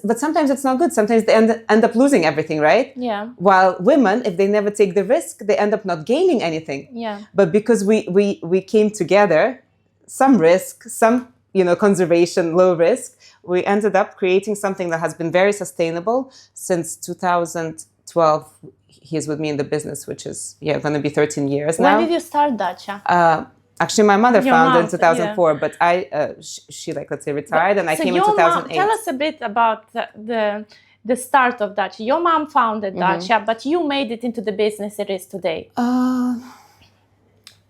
But sometimes it's not good. Sometimes they end up losing everything, right? Yeah. While women, if they never take the risk, they end up not gaining anything. Yeah. But because we came together, some risk, some conservation, low risk, we ended up creating something that has been very sustainable since 2012. He's with me in the business, which is going to be 13 years now. When did you start Dacha? Actually, my mother founded in 2004, yeah. but she let's say retired, and I came in 2008. Tell us a bit about the start of Dacha. Your mom founded Dacha, but you made it into the business it is today.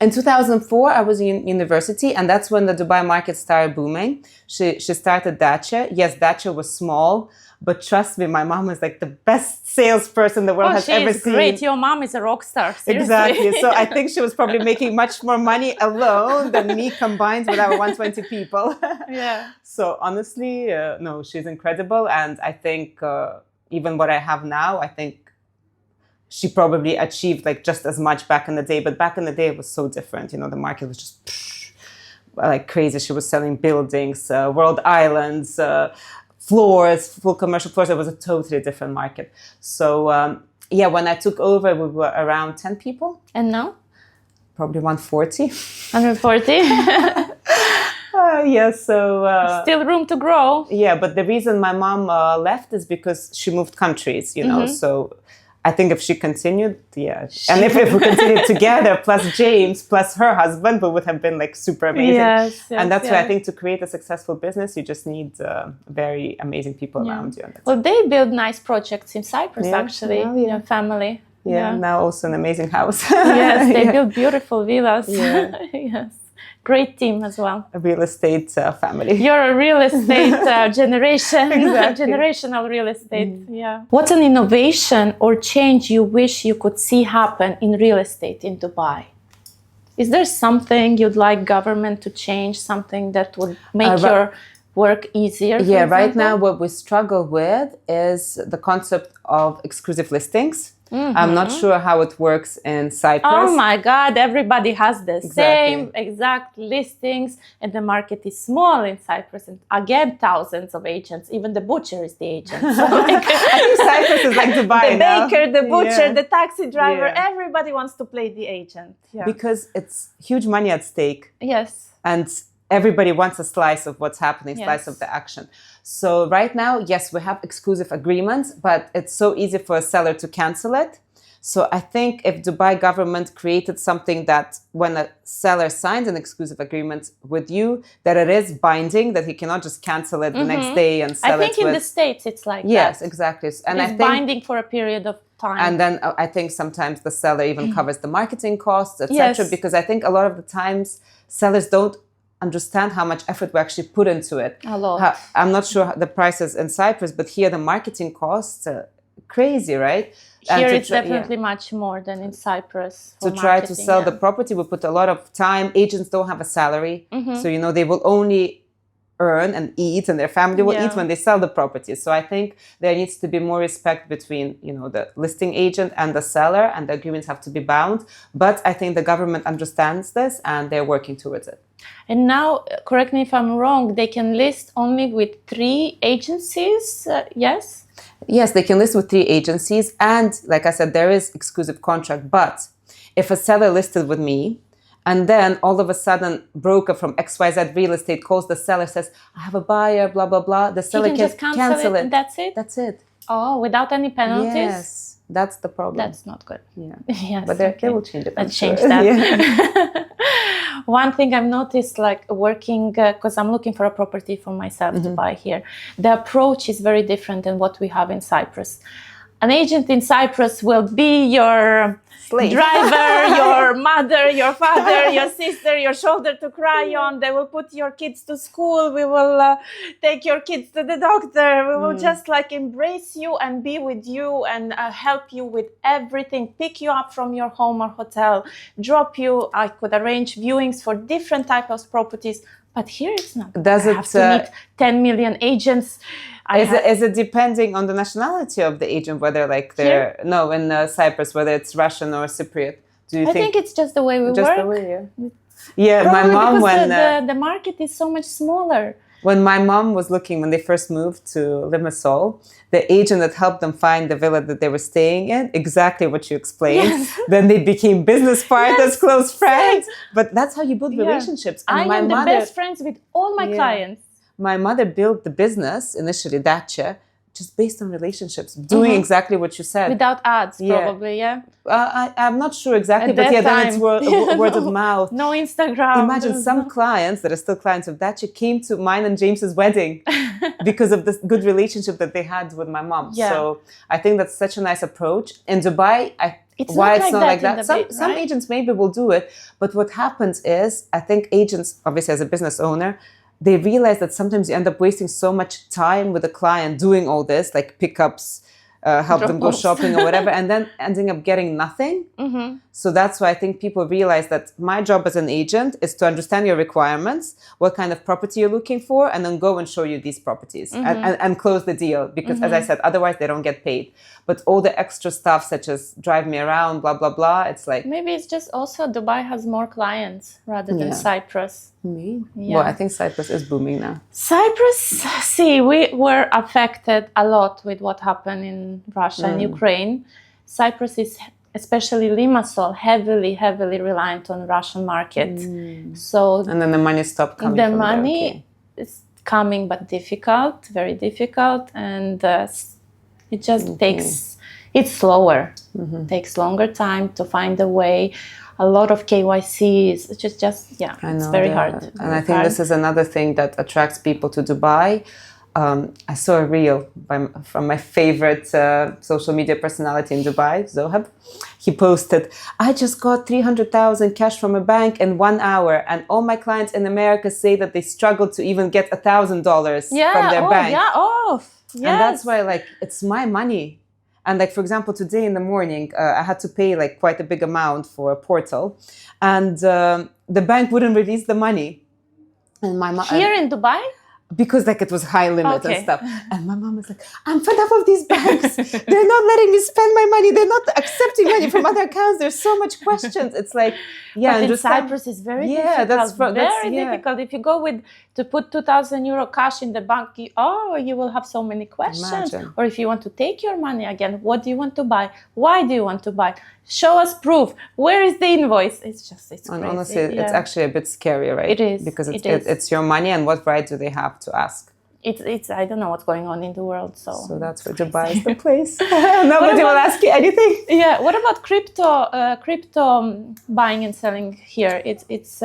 In 2004, I was in university, and that's when the Dubai market started booming. She started Dacha. Yes, Dacha was small, but trust me, my mom was like the best salesperson the world has ever seen. Great. Your mom is a rock star. Seriously. Exactly. So I think she was probably making much more money alone than me combined with our 120 people. Yeah. So honestly, no, she's incredible. And I think even what I have now, I think she probably achieved like just as much back in the day. But back in the day, it was so different. The market was just like crazy. She was selling buildings, world islands, floors, full commercial floors. It was a totally different market. So when I took over, we were around 10 people. And now? Probably 140. 140? Yeah, so... Still room to grow. Yeah, but the reason my mom left is because she moved countries, so... I think if she continued, and if we continued together, plus James, plus her husband, we would have been like super amazing. Yes, and that's why I think to create a successful business, you just need very amazing people around you. Well, they build nice projects in Cyprus, actually, your family. Yeah, now also an amazing house. Yes, they build beautiful villas. Yeah. Yes. Great team as well. A real estate family. You're a real estate generation. Exactly. Generational real estate. Yeah. What's an innovation or change you wish you could see happen in real estate in Dubai? Is there something you'd like government to change? Something that would make your work easier? Yeah, right now what we struggle with is the concept of exclusive listings. I'm not sure how it works in Cyprus. Oh my God, everybody has the same exact listings, and the market is small in Cyprus. And again, thousands of agents. Even the butcher is the agent. So I think Cyprus is like Dubai now. The baker, the butcher, the taxi driver, everybody wants to play the agent. Yeah. Because it's huge money at stake. Yes. And everybody wants a slice of what's happening, slice of the action. So right now, yes, we have exclusive agreements, but it's so easy for a seller to cancel it. So I think if Dubai government created something that when a seller signs an exclusive agreement with you, that it is binding, that he cannot just cancel it the next day and sell it. I think in the States it's like that. Yes, exactly. And it's binding for a period of time. And then I think sometimes the seller even covers the marketing costs, etc. Because I think a lot of the times sellers don't understand how much effort we actually put into it. A lot. I'm not sure the prices in Cyprus, but here the marketing costs are crazy, right? Here it's definitely much more than in Cyprus. To try to sell the property, we put a lot of time. Agents don't have a salary. So, they will only earn and eat, and their family will eat when they sell the property. So I think there needs to be more respect between, the listing agent and the seller, and the agreements have to be bound. But I think the government understands this and they're working towards it. And now, correct me if I'm wrong, they can list only with 3 agencies, yes? Yes, they can list with 3 agencies. And like I said, there is exclusive contract. But if a seller listed with me, and then all of a sudden, broker from XYZ Real Estate calls the seller, says, I have a buyer, blah, blah, blah. The seller can just cancel it. That's it? That's it. Oh, without any penalties? Yes, that's the problem. That's not good. Yeah. Yes, but they will change it. Let's change that. Yeah. One thing I've noticed, like working, because I'm looking for a property for myself to buy here, the approach is very different than what we have in Cyprus. An agent in Cyprus will be your slave. Driver, your mother, your father, your sister, your shoulder to cry on. They will put your kids to school. We will take your kids to the doctor. We will just like embrace you and be with you and help you with everything. Pick you up from your home or hotel, drop you. I could arrange viewings for different types of properties. But here it's not. Does I have to meet 10 million agents. Is it depending on the nationality of the agent, whether like they're in Cyprus, whether it's Russian or Cypriot? Do you I think it's just the way we work. Just the way, yeah. Yeah, Probably my mom because the market is so much smaller. When my mom was looking, when they first moved to Limassol, the agent that helped them find the villa that they were staying in, exactly what you explained. Yes. Then they became business partners, Yes, close friends. same. But that's how you build relationships. And I am the best friends with all my clients. My mother built the business, initially Dacha, just based on relationships, doing exactly what you said. Without ads, probably, I'm not sure exactly, At but that then it's time. word of mouth. No Instagram. Imagine some clients that are still clients of Dacha came to mine and James's wedding because of this good relationship that they had with my mom. Yeah. So I think that's such a nice approach. In Dubai, it's why not it's like not like that that. Some agents maybe will do it, but what happens is, I think agents, obviously as a business owner, they realize that sometimes you end up wasting so much time with the client doing all this, like pickups, help them go shopping or whatever, and then ending up getting nothing. So that's why I think people realize that my job as an agent is to understand your requirements, what kind of property you're looking for, and then go and show you these properties and close the deal. Because as I said, otherwise they don't get paid. But all the extra stuff, such as drive me around, blah, blah, blah, it's like... Maybe it's just also Dubai has more clients rather than Cyprus. Well, I think Cyprus is booming now. Cyprus, see, we were affected a lot with what happened in Russia and Ukraine. Cyprus is, especially Limassol, heavily reliant on Russian market. So and then the money stopped coming. The money is coming, but difficult, very difficult, and it just takes. It's slower. Takes longer time to find a way. A lot of KYCs. It's just it's very hard. And I think this is another thing that attracts people to Dubai. I saw a reel from my favorite social media personality in Dubai, Zohab. He posted, I just got 300,000 cash from a bank in 1 hour, and all my clients in America say that they struggle to even get $1,000 from their bank. Yes. And that's why, like, it's my money. And like, for example, today in the morning, I had to pay like quite a big amount for a portal, and the bank wouldn't release the money. And my mom here in Dubai. Because like it was high limit and stuff. And my mom was like, I'm fed up of these banks. They're not letting me spend my money. They're not accepting money from other accounts. There's so much questions. It's like, but in Cyprus is very difficult. That's difficult. If you go to put 2,000 euro cash in the bank, you will have so many questions. Imagine. Or if you want to take your money again, what do you want to buy? Why do you want to buy? Show us proof. Where is the invoice? It's crazy. And honestly, it's actually a bit scary, right? It is. Because it's your money, and what right do they have to ask? It's I don't know what's going on in the world. So that's where Dubai is the place. Nobody will ask you anything. Yeah. What about crypto buying and selling here? It's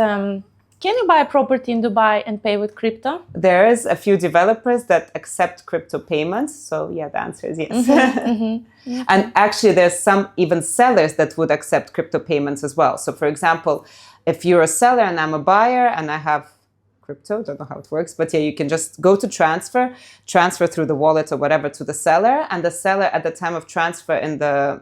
can you buy a property in Dubai and pay with crypto? There is a few developers that accept crypto payments. So the answer is yes. And actually, there's some even sellers that would accept crypto payments as well. So for example, if you're a seller and I'm a buyer and I have crypto, don't know how it works, but you can just go to transfer through the wallet or whatever to the seller. And the seller at the time of transfer in the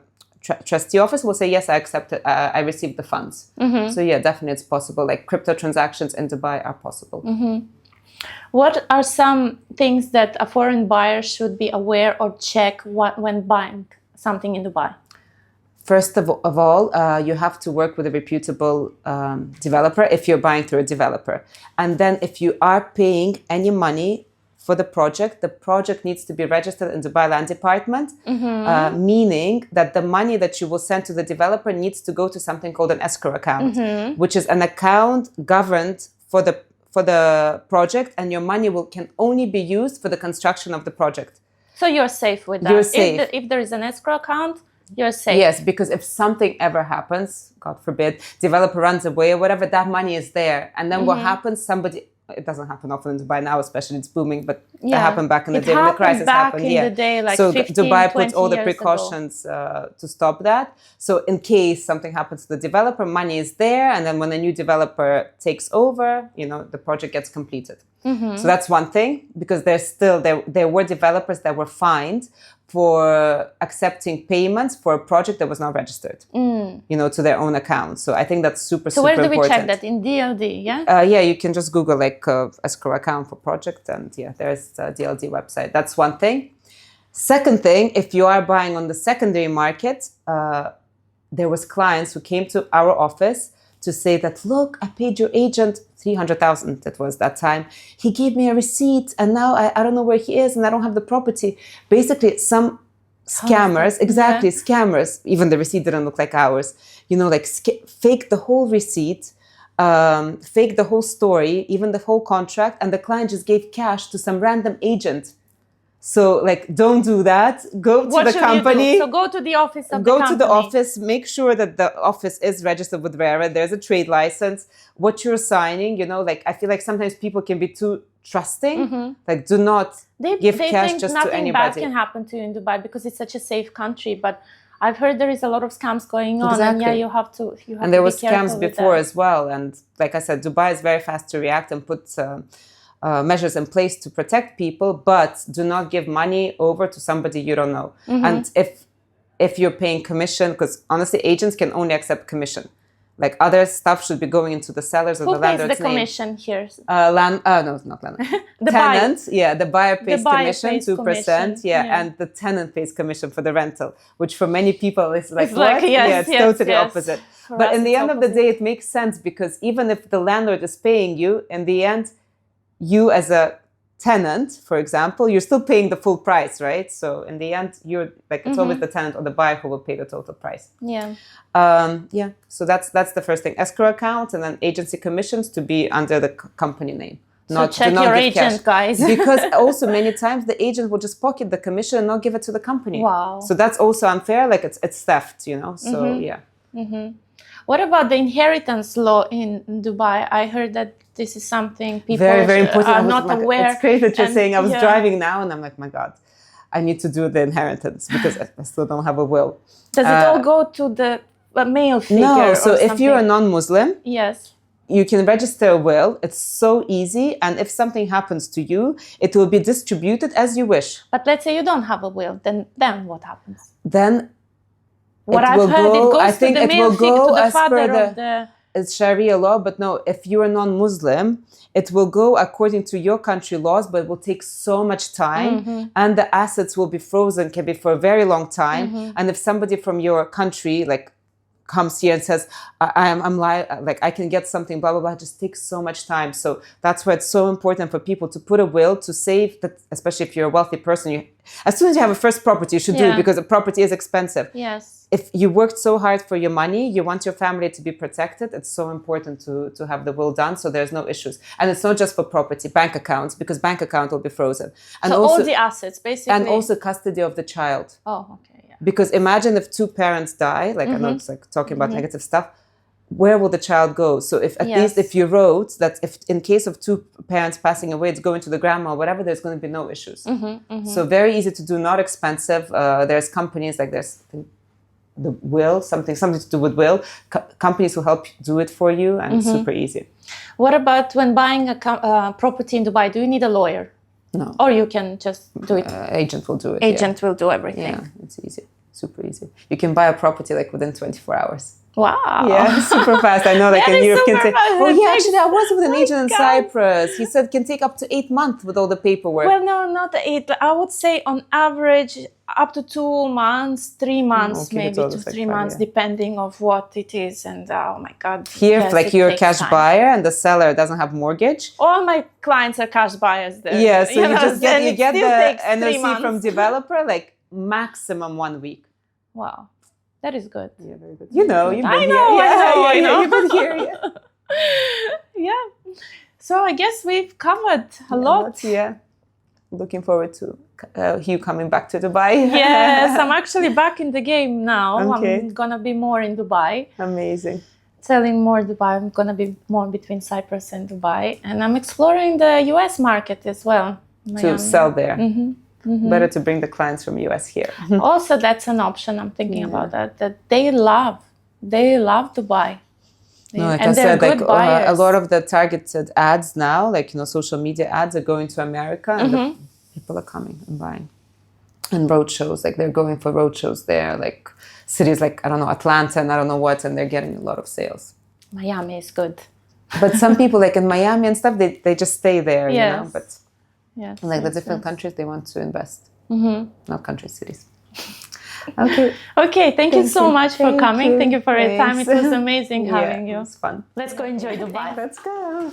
trustee office will say, yes, I accept it. I received the funds. So definitely it's possible. Like crypto transactions in Dubai are possible. What are some things that a foreign buyer should be aware or check when buying something in Dubai? First of all, you have to work with a reputable developer if you're buying through a developer. And then if you are paying any money for the project needs to be registered in Dubai Land Department, meaning that the money that you will send to the developer needs to go to something called an escrow account, which is an account governed for the project, and your money can only be used for the construction of the project. So you're safe with that. You're safe. If there is an escrow account, you're safe. Yes, because if something ever happens, God forbid, developer runs away or whatever, that money is there. And then what happens? It doesn't happen often in Dubai now, especially it's booming, but it happened back in the day when the crisis happened. In the day, like so 15, Dubai puts all the 20 precautions to stop that. So in case something happens to the developer, money is there, and then when a new developer takes over, the project gets completed. So that's one thing, because there were developers that were fined for accepting payments for a project that was not registered, to their own account. So I think that's super important. So where do we check that? In DLD, yeah? You can just Google escrow account for project, and there's the DLD website. That's one thing. Second thing, if you are buying on the secondary market, there was clients who came to our office to say that, look, I paid your agent 300,000, that was that time. He gave me a receipt and now I don't know where he is and I don't have the property. Basically, some scammers, scammers, even the receipt didn't look like ours, like fake the whole receipt, fake the whole story, even the whole contract, and the client just gave cash to some random agent. So, like, don't do that. Go to the company. So go to the office of the company. Go to the office. Make sure that the office is registered with RERA. There's a trade license. What you're signing, I feel like sometimes people can be too trusting. Like, do not give cash just to anybody. Nothing bad can happen to you in Dubai because it's such a safe country. But I've heard there is a lot of scams going on. Exactly. And you have to and there were scams before as well. And like I said, Dubai is very fast to react and put measures in place to protect people, but do not give money over to somebody you don't know. And if you're paying commission, because honestly, agents can only accept commission. Like, other stuff should be going into the sellers or the landlord's name. Who pays the commission here? No, it's not landlord. The tenant, the buyer pays commission, 2%, and the tenant pays commission for the rental, which for many people is like, what? It's totally opposite. But in the end of the day, it makes sense, because even if the landlord is paying you, in the end, you as a tenant, for example, you're still paying the full price, right? So in the end, you're like, it's always the tenant or the buyer who will pay the total price. So that's the first thing. Escrow account and then agency commissions to be under the company name. So check your agent, guys. Because also many times the agent will just pocket the commission and not give it to the company. Wow. So that's also unfair. Like, it's theft, So What about the inheritance law in Dubai? I heard that this is something people very, very important. are not aware. It's crazy that you're saying. I was driving now and I'm like, my God, I need to do the inheritance because I still don't have a will. Does it all go to the male figure? No, so if you're a non-Muslim, you can register a will. It's so easy. And if something happens to you, it will be distributed as you wish. But let's say you don't have a will, then what happens? Then what I've heard, it goes to the male figure, to the father of the... It's Sharia law, but no, if you're a non-Muslim, it will go according to your country laws, but it will take so much time and the assets will be frozen, can be for a very long time. And if somebody from your country, like, comes here and says, I can get something, blah, blah, blah, it just takes so much time. So that's why it's so important for people to put a will to save that, especially if you're a wealthy person. As soon as you have a first property, you should do it because a property is expensive. Yes. If you worked so hard for your money, you want your family to be protected, it's so important to have the will done so there's no issues. And it's not just for property, bank accounts, because bank account will be frozen. And so also, all the assets, basically. And also custody of the child. Oh, okay, yeah. Because imagine if two parents die, like I know it's like talking about negative stuff, where will the child go? So if at least if you wrote that if in case of two parents passing away, it's going to the grandma or whatever, there's going to be no issues. So very easy to do, not expensive. There's companies like there's the will, something to do with will. Companies will help do it for you and it's super easy. What about when buying a property in Dubai? Do you need a lawyer? No. Or you can just do it? Agent will do it. Agent will do everything. Yeah, it's easy. Super easy. You can buy a property like within 24 hours. Wow. Yeah, super fast. I know, like in Europe can take... Fast. Oh yeah, actually I was with an agent in Cyprus. He said it can take up to 8 months with all the paperwork. Well, no, not 8. I would say on average up to 2 months, 3 months, maybe 2 to 3 months, depending of what it is. And oh my God. Here, yes, like you're a cash buyer and the seller doesn't have mortgage. All my clients are cash buyers there. Yeah, so you get the NOC from developer, like maximum 1 week. Wow. That is good. Yeah, very good. You've been here. I know. You've been here. Yeah. So I guess we've covered a lot. Yeah. Looking forward to you coming back to Dubai. Yes, I'm actually back in the game now. Okay. I'm going to be more in Dubai. Amazing. Selling more Dubai. I'm going to be more between Cyprus and Dubai. And I'm exploring the US market as well. To sell there. Better to bring the clients from US here. Also, that's an option. I'm thinking about that they love Dubai. No, like I said, like a lot of the targeted ads now, like, social media ads are going to America and the people are coming and buying. And road shows, like they're going for road shows there, like cities like, I don't know, Atlanta and I don't know what, and they're getting a lot of sales. Miami is good. But some people like in Miami and stuff, they just stay there, but... Yes, like the different countries, they want to invest. Not countries, cities. Okay. Okay, thank you so much for coming. Thank you for your time. It Thanks. was amazing having Yeah, you. it was fun. Let's go enjoy Dubai. Let's go.